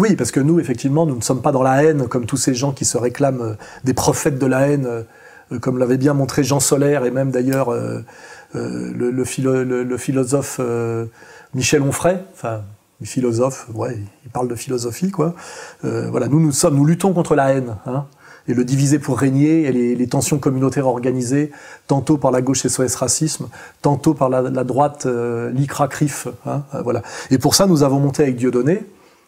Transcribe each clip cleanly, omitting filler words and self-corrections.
Oui, parce que nous, effectivement, nous ne sommes pas dans la haine, comme tous ces gens qui se réclament des prophètes de la haine, comme l'avait bien montré Jean Solaire, et même d'ailleurs le philosophe Michel Onfray, enfin, le philosophe, ouais, il parle de philosophie, quoi. Voilà, nous luttons contre la haine, hein, et le diviser pour régner, et les tensions communautaires organisées, tantôt par la gauche SOS Racisme, tantôt par la droite l'ICRA-CRIF, hein, voilà. Et pour ça, nous avons monté avec Dieudonné,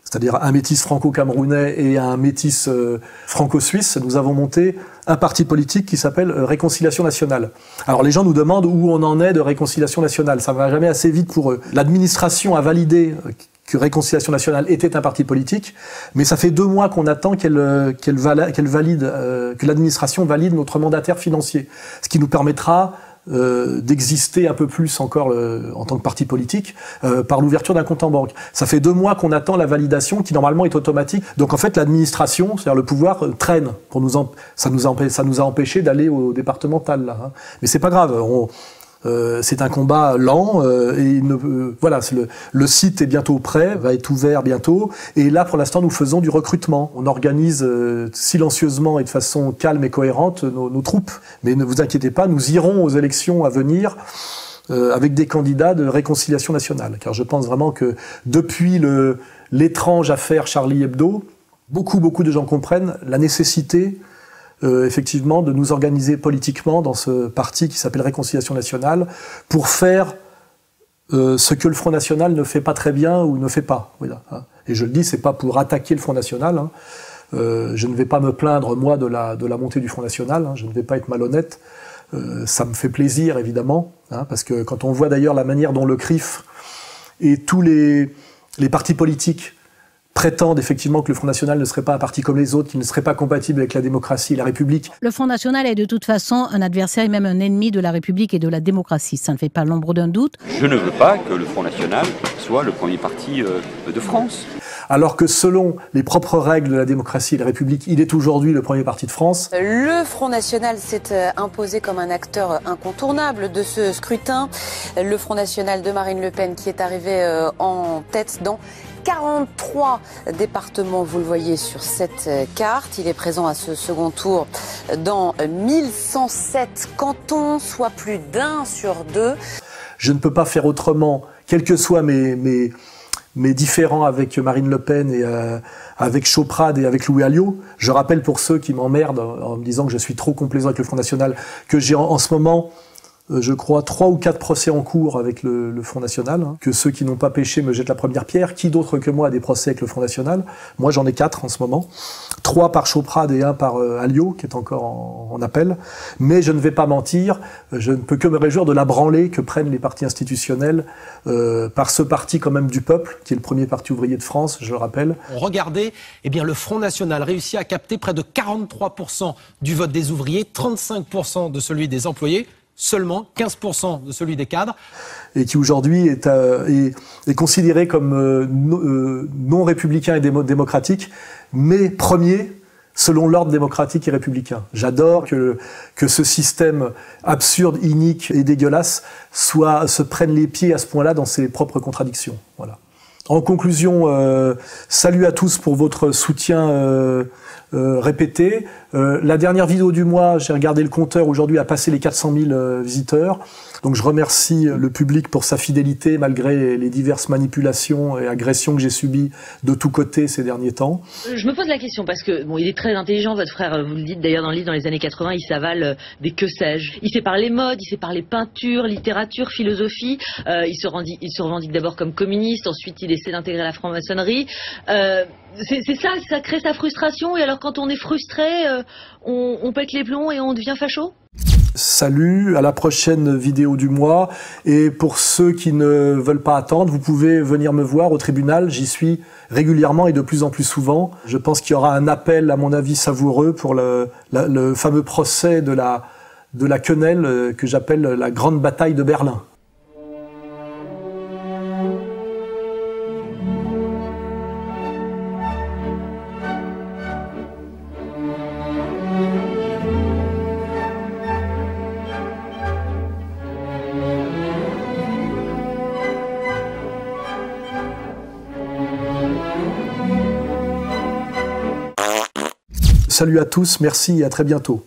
c'est-à-dire un métis franco-camerounais et un métis franco-suisse, nous avons monté un parti politique qui s'appelle Réconciliation Nationale. Alors les gens nous demandent où on en est de Réconciliation Nationale. Ça ne va jamais assez vite pour eux. L'administration a validé que Réconciliation Nationale était un parti politique, mais ça fait 2 mois qu'on attend que l'administration valide notre mandataire financier, ce qui nous permettra d'exister un peu plus encore en tant que parti politique par l'ouverture d'un compte en banque. Ça fait 2 mois qu'on attend la validation qui normalement est automatique. Donc en fait l'administration, c'est-à-dire le pouvoir, traîne. Ça nous a empêché d'aller au départemental là. Hein. Mais c'est pas grave. C'est un combat lent voilà, le site est bientôt prêt, va être ouvert bientôt. Et là, pour l'instant, nous faisons du recrutement. On organise silencieusement et de façon calme et cohérente nos troupes. Mais ne vous inquiétez pas, nous irons aux élections à venir avec des candidats de Réconciliation Nationale. Car je pense vraiment que depuis l'étrange affaire Charlie Hebdo, beaucoup de gens comprennent la nécessité effectivement, de nous organiser politiquement dans ce parti qui s'appelle Réconciliation Nationale pour faire ce que le Front National ne fait pas très bien ou ne fait pas. Voilà, hein. Et je le dis, c'est pas pour attaquer le Front National. Hein. Je ne vais pas me plaindre, moi, de la montée du Front National. Hein. Je ne vais pas être malhonnête. Ça me fait plaisir, évidemment, hein, parce que quand on voit d'ailleurs la manière dont le CRIF et tous les partis politiques prétendent effectivement que le Front National ne serait pas un parti comme les autres, qu'il ne serait pas compatible avec la démocratie et la République. Le Front National est de toute façon un adversaire et même un ennemi de la République et de la démocratie. Ça ne fait pas l'ombre d'un doute. Je ne veux pas que le Front National soit le premier parti de France. Alors que selon les propres règles de la démocratie et de la République, il est aujourd'hui le premier parti de France. Le Front National s'est imposé comme un acteur incontournable de ce scrutin. Le Front National de Marine Le Pen qui est arrivé en tête dans 43 départements, vous le voyez sur cette carte. Il est présent à ce second tour dans 1107 cantons, soit plus d'1 sur 2. Je ne peux pas faire autrement, quels que soient mes différends avec Marine Le Pen et avec Choprade et avec Louis Alliot. Je rappelle pour ceux qui m'emmerdent en me disant que je suis trop complaisant avec le Front National, que j'ai en ce moment, je crois, 3 ou 4 procès en cours avec le Front National, hein, que ceux qui n'ont pas péché me jettent la première pierre. Qui d'autre que moi a des procès avec le Front National? Moi, j'en ai 4 en ce moment. 3 par Choprade et 1 par Alliot, qui est encore en appel. Mais je ne vais pas mentir, je ne peux que me réjouir de la branlée que prennent les partis institutionnels par ce parti quand même du peuple, qui est le premier parti ouvrier de France, je le rappelle. Regardez, eh bien, le Front National réussit à capter près de 43% du vote des ouvriers, 35% de celui des employés, seulement 15% de celui des cadres. Et qui aujourd'hui est considéré comme non républicain et démocratique, mais premier selon l'ordre démocratique et républicain. J'adore que ce système absurde, inique et dégueulasse se prenne les pieds à ce point-là dans ses propres contradictions. Voilà. En conclusion, salut à tous pour votre soutien répété. La dernière vidéo du mois, j'ai regardé le compteur, aujourd'hui a passé les 400 000 visiteurs. Donc je remercie le public pour sa fidélité malgré les diverses manipulations et agressions que j'ai subies de tous côtés ces derniers temps. Je me pose la question parce que bon, il est très intelligent, votre frère, vous le dites d'ailleurs dans le livre, dans les années 80, il s'avale des que sais-je. Il sait parler mode, il sait parler peinture, littérature, philosophie. Il se revendique d'abord comme communiste, ensuite il essaie d'intégrer la franc-maçonnerie. C'est ça crée sa frustration et alors quand on est frustré, on pète les plombs et on devient facho? Salut, à la prochaine vidéo du mois. Et pour ceux qui ne veulent pas attendre, vous pouvez venir me voir au tribunal. J'y suis régulièrement et de plus en plus souvent. Je pense qu'il y aura un appel, à mon avis, savoureux pour le fameux procès de la quenelle que j'appelle la grande bataille de Berlin. Salut à tous, merci et à très bientôt.